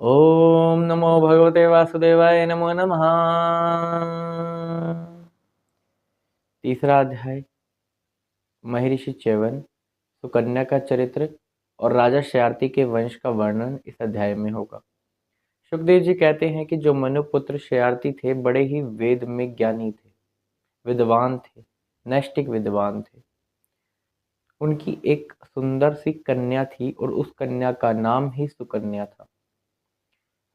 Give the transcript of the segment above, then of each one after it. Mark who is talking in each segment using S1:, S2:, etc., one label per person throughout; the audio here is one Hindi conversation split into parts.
S1: ओम नमो भगवते वासुदेवाय नमो नमः। तीसरा अध्याय महर्षि च्यवन, सुकन्या का चरित्र और राजा शयारती के वंश का वर्णन इस अध्याय में होगा। सुखदेव जी कहते हैं कि जो मनुपुत्र शयारती थे बड़े ही वेद में ज्ञानी थे, विद्वान थे, नैष्टिक विद्वान थे। उनकी एक सुंदर सी कन्या थी और उस कन्या का नाम ही सुकन्या था।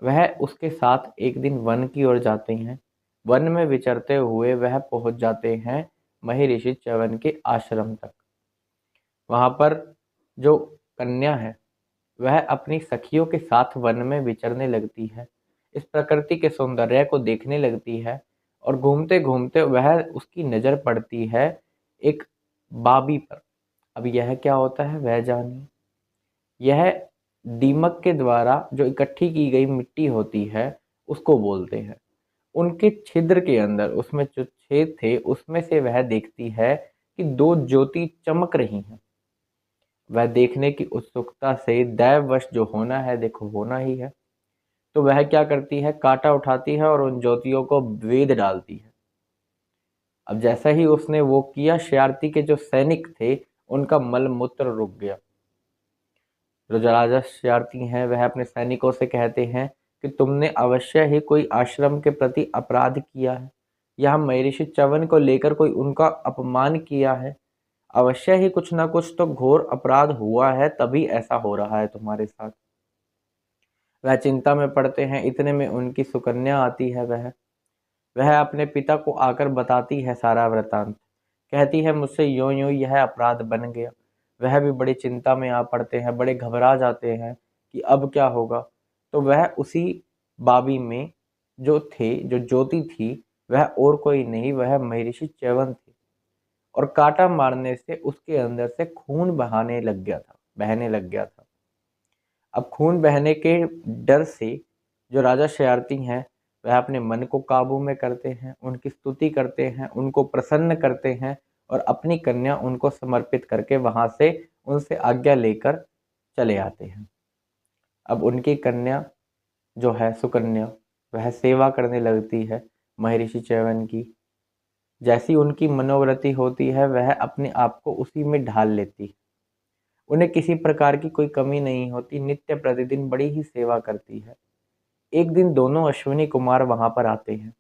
S1: वह उसके साथ एक दिन वन की ओर जाते हैं। वन में विचरते हुए वह पहुंच जाते हैं महर्षि च्यवन के आश्रम तक। वहां पर जो कन्या है वह अपनी सखियों के साथ वन में विचरने लगती है, इस प्रकृति के सौंदर्य को देखने लगती है और घूमते घूमते वह उसकी नजर पड़ती है एक बाबी पर। अब यह क्या होता है वह जानिए। यह दीमक के द्वारा जो इकट्ठी की गई मिट्टी होती है उसको बोलते हैं। उनके छिद्र के अंदर उसमें जो छेद थे उसमें से वह देखती है कि दो ज्योति चमक रही हैं। वह देखने की उत्सुकता से दैववश जो होना है देखो होना ही है, तो वह क्या करती है, कांटा उठाती है और उन ज्योतियों को वेद डालती है। अब जैसा ही उसने वो किया, शयारती के जो सैनिक थे उनका मल मूत्र रुक गया। जो राजा शयारती हैं वह अपने सैनिकों से कहते हैं कि तुमने अवश्य ही कोई आश्रम के प्रति अपराध किया है, या महर्षि च्यवन को लेकर कोई उनका अपमान किया है। अवश्य ही कुछ ना कुछ तो घोर अपराध हुआ है, तभी ऐसा हो रहा है तुम्हारे साथ। वह चिंता में पड़ते हैं। इतने में उनकी सुकन्या आती है। वह अपने पिता को आकर बताती है सारा वृतांत। कहती है मुझसे यूं यूं यह अपराध बन गया। वह भी बड़ी चिंता में आ पड़ते हैं, बड़े घबरा जाते हैं कि अब क्या होगा। तो वह उसी बाबी में जो ज्योति थी वह और कोई नहीं, वह महर्षि च्यवन थे। और कांटा मारने से उसके अंदर से खून बहने लग गया था। अब खून बहने के डर से जो राजा शयारती हैं वह अपने मन को काबू में करते हैं, उनकी स्तुति करते हैं, उनको प्रसन्न करते हैं और अपनी कन्या उनको समर्पित करके वहां से उनसे आज्ञा लेकर चले आते हैं। अब उनकी कन्या जो है सुकन्या, वह सेवा करने लगती है महर्षि च्यवन की। जैसी उनकी मनोवृत्ति होती है वह अपने आप को उसी में ढाल लेती है। उन्हें किसी प्रकार की कोई कमी नहीं होती, नित्य प्रतिदिन बड़ी ही सेवा करती है। एक दिन दोनों अश्विनी कुमार वहां पर आते हैं।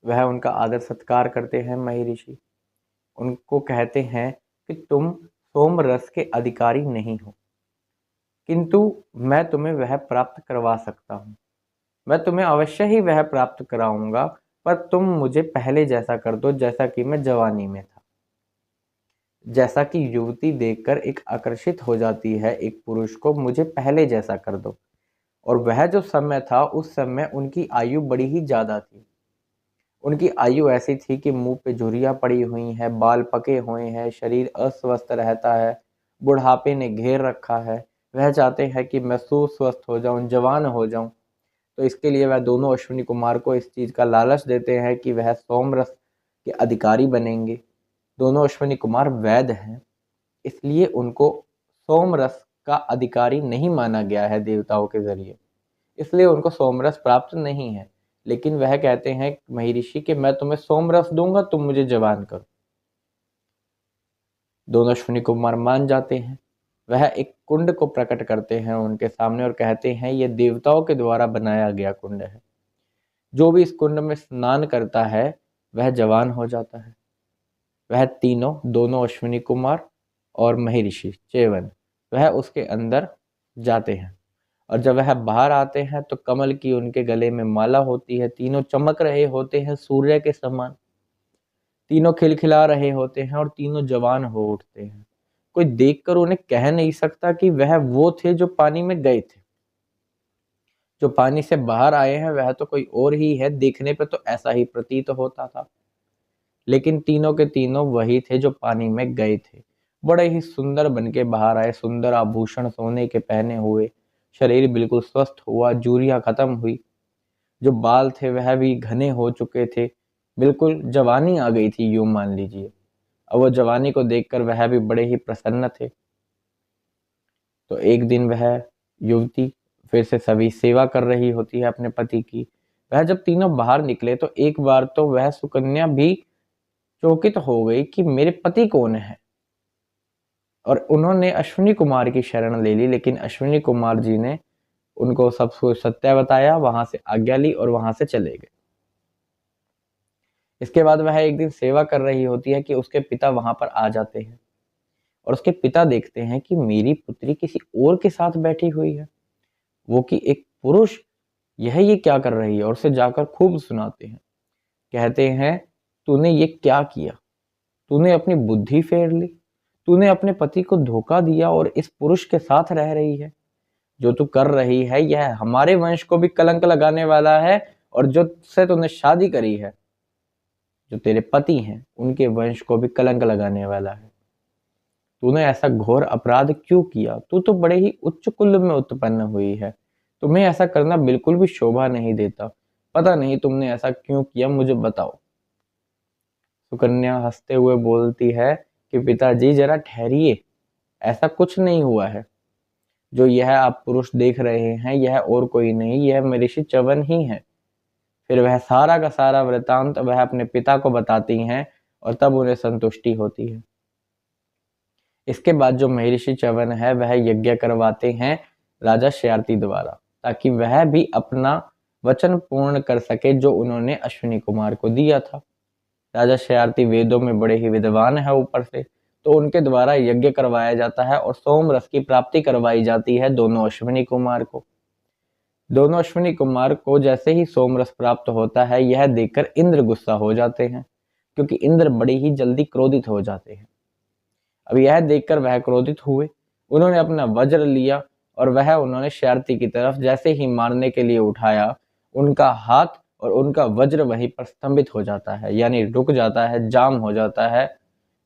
S1: वह उनका आदर सत्कार करते हैं। महर्षि उनको कहते हैं कि तुम सोम रस के अधिकारी नहीं हो, किंतु मैं तुम्हें वह प्राप्त करवा सकता हूँ। मैं तुम्हें अवश्य ही वह प्राप्त कराऊंगा, पर तुम मुझे पहले जैसा कर दो जैसा कि मैं जवानी में था। जैसा कि युवती देखकर एक आकर्षित हो जाती है एक पुरुष को, मुझे पहले जैसा कर दो। और वह जो समय था उस समय उनकी आयु बड़ी ही ज्यादा थी। उनकी आयु ऐसी थी कि मुंह पे झुर्रियां पड़ी हुई हैं, बाल पके हुए हैं, शरीर अस्वस्थ रहता है, बुढ़ापे ने घेर रखा है। वह चाहते हैं कि मैं सुस्वस्थ हो जाऊं, जवान हो जाऊं। तो इसके लिए वह दोनों अश्विनी कुमार को इस चीज का लालच देते हैं कि वह सोमरस के अधिकारी बनेंगे। दोनों अश्विनी कुमार वैद्य हैं, इसलिए उनको सोमरस का अधिकारी नहीं माना गया है देवताओं के जरिए, इसलिए उनको सोमरस प्राप्त नहीं है। लेकिन वह कहते हैं महर्षि कि मैं तुम्हें सोमरस दूंगा, तुम मुझे जवान करो। दोनों अश्विनी कुमार मान जाते हैं। वह एक कुंड को प्रकट करते हैं उनके सामने और कहते हैं यह देवताओं के द्वारा बनाया गया कुंड है। जो भी इस कुंड में स्नान करता है वह जवान हो जाता है। वह तीनों, दोनों अश्विनी कुमार और महर्षि च्यवन, वह उसके अंदर जाते हैं। और जब वह बाहर आते हैं तो कमल की उनके गले में माला होती है। तीनों चमक रहे होते हैं सूर्य के समान। तीनों खिलखिला रहे होते हैं और तीनों जवान हो उठते हैं। कोई देखकर उन्हें कह नहीं सकता कि वह वो थे जो पानी में गए थे। जो पानी से बाहर आए हैं वह तो कोई और ही है, देखने पे तो ऐसा ही प्रतीत होता था। लेकिन तीनों के तीनों वही थे जो पानी में गए थे। बड़े ही सुंदर बन के बाहर आए, सुंदर आभूषण सोने के पहने हुए, शरीर बिल्कुल स्वस्थ हुआ, जूरियां खत्म हुई, जो बाल थे वह भी घने हो चुके थे, बिल्कुल जवानी आ गई थी यूं मान लीजिए। अब वो जवानी को देखकर वह भी बड़े ही प्रसन्न थे। तो एक दिन वह युवती फिर से सभी सेवा कर रही होती है अपने पति की। वह जब तीनों बाहर निकले तो एक बार तो वह सुकन्या भी चौकित हो गई कि मेरे पति कौन है, और उन्होंने अश्विनी कुमार की शरण ले ली। लेकिन अश्विनी कुमार जी ने उनको सब कुछ सत्य बताया, वहां से आज्ञा ली और वहां से चले गए। इसके बाद वह एक दिन सेवा कर रही होती है कि उसके पिता वहां पर आ जाते हैं और उसके पिता देखते हैं कि मेरी पुत्री किसी और के साथ बैठी हुई है, वो कि एक पुरुष, यह ये क्या कर रही है, और उसे जाकर खूब सुनाते हैं। कहते हैं तूने ये क्या किया, तूने अपनी बुद्धि फेर ली, तूने अपने पति को धोखा दिया और इस पुरुष के साथ रह रही है। जो तू कर रही है यह हमारे वंश को भी कलंक लगाने वाला है, और जो से तूने शादी करी है, जो तेरे पति हैं, उनके वंश को भी कलंक लगाने वाला है। तूने ऐसा घोर अपराध क्यों किया? तू तो बड़े ही उच्च कुल में उत्पन्न हुई है, तुम्हें ऐसा करना बिल्कुल भी शोभा नहीं देता। पता नहीं तुमने ऐसा क्यों किया, मुझे बताओ। सुकन्या हंसते हुए बोलती है कि पिताजी जरा ठहरिए, ऐसा कुछ नहीं हुआ है। जो यह आप पुरुष देख रहे हैं यह और कोई नहीं, यह महर्षि च्यवन ही है। फिर वह सारा का सारा वृतांत वह अपने पिता को बताती हैं और तब उन्हें संतुष्टि होती है। इसके बाद जो महर्षि च्यवन है वह यज्ञ करवाते हैं राजा शयारती द्वारा, ताकि वह भी अपना वचन पूर्ण कर सके जो उन्होंने अश्विनी कुमार को दिया था। राजा शयारती वेदों में बड़े ही विद्वान है ऊपर से, तो उनके द्वारा यज्ञ करवाया जाता है और सोम रस की प्राप्ति करवाई जाती है दोनों अश्विनी कुमार को। दोनों अश्विनी कुमार को जैसे ही सोम रस प्राप्त होता है यह देखकर इंद्र गुस्सा हो जाते हैं, क्योंकि इंद्र बड़ी ही जल्दी क्रोधित हो जाते हैं। अब यह देखकर वह क्रोधित हुए, उन्होंने अपना वज्र लिया और वह उन्होंने शयारती की तरफ जैसे ही मारने के लिए उठाया, उनका हाथ और उनका वज्र वहीं पर स्तंभित हो जाता है, यानी रुक जाता है, जाम हो जाता है,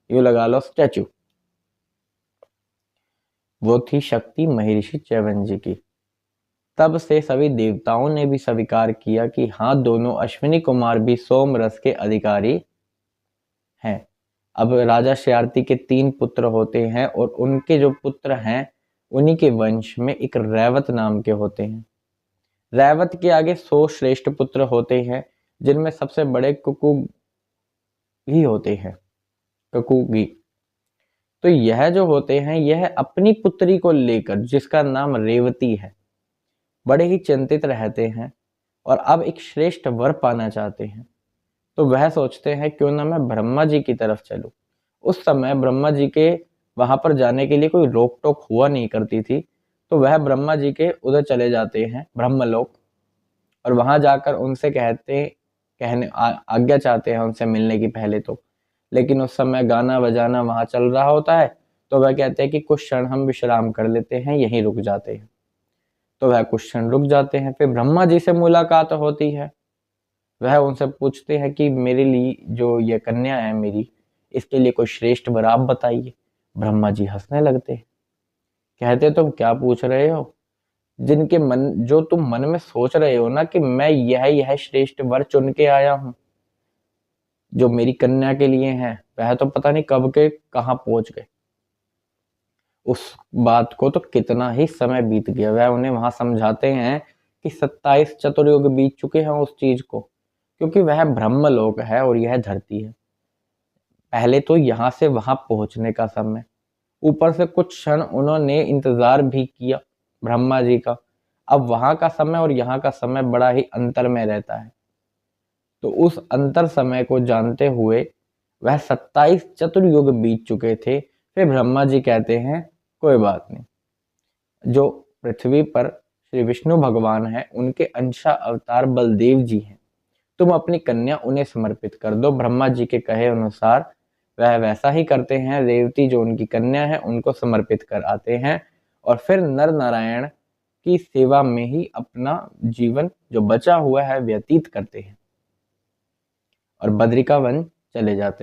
S1: यूं लगा लो स्टैचू। वो थी शक्ति महर्षि च्यवन जी की। तब से सभी देवताओं ने भी स्वीकार किया कि हाँ, दोनों अश्विनी कुमार भी सोम रस के अधिकारी हैं। अब राजा शयारती के 3 पुत्र होते हैं और उनके जो पुत्र हैं उन्हीं के वंश में एक रैवत नाम के होते हैं। रैवत के आगे 100 श्रेष्ठ पुत्र होते हैं, जिनमें सबसे बड़े कुकुगी होते हैं, कुकुगी। तो यह जो होते हैं यह अपनी पुत्री को लेकर, जिसका नाम रेवती है, बड़े ही चिंतित रहते हैं और अब एक श्रेष्ठ वर पाना चाहते हैं। तो वह सोचते हैं क्यों ना मैं ब्रह्मा जी की तरफ चलूं। उस समय ब्रह्मा जी के वहां पर जाने के लिए कोई रोक टोक हुआ नहीं करती थी, तो वह ब्रह्मा जी के उधर चले जाते हैं ब्रह्मलोक, और वहां जाकर उनसे आज्ञा चाहते हैं उनसे मिलने की पहले तो। लेकिन उस समय गाना बजाना वहां चल रहा होता है, तो वह कहते हैं कि कुछ क्षण हम विश्राम कर लेते हैं, यहीं रुक जाते हैं। तो वह कुछ क्षण रुक जाते हैं, फिर ब्रह्मा जी से मुलाकात होती है। वह उनसे पूछते हैं कि मेरे लिए जो ये कन्या है मेरी, इसके लिए कोई श्रेष्ठ वर आप बताइए। ब्रह्मा जी हंसने लगते हैं, कहते तुम क्या पूछ रहे हो? जिनके मन, जो तुम मन में सोच रहे हो ना कि मैं यह श्रेष्ठ वर चुन के आया हूं जो मेरी कन्या के लिए है, वह तो पता नहीं कब के कहां पहुंच गए। उस बात को तो कितना ही समय बीत गया। वह उन्हें वहां समझाते हैं कि 27 चतुर्युग बीत चुके हैं उस चीज को, क्योंकि वह ब्रह्मलोक है और यह धरती है। पहले तो यहाँ से वहां पहुंचने का समय, ऊपर से कुछ क्षण उन्होंने इंतजार भी किया ब्रह्मा जी का। अब वहां का समय और यहाँ का समय बड़ा ही अंतर में रहता है। तो उस अंतर समय को जानते हुए वह 27 चतुर्युग बीत चुके थे। फिर ब्रह्मा जी कहते हैं कोई बात नहीं, जो पृथ्वी पर श्री विष्णु भगवान है उनके अंशा अवतार बलदेव जी हैं, तुम अपनी कन्या उन्हें समर्पित कर दो। ब्रह्मा जी के कहे अनुसार वह वैसा ही करते हैं। रेवती जो उनकी कन्या है उनको समर्पित कर आते हैं और फिर नर नारायण की सेवा में ही अपना जीवन जो बचा हुआ है व्यतीत करते हैं और बद्रिका वन चले जाते हैं।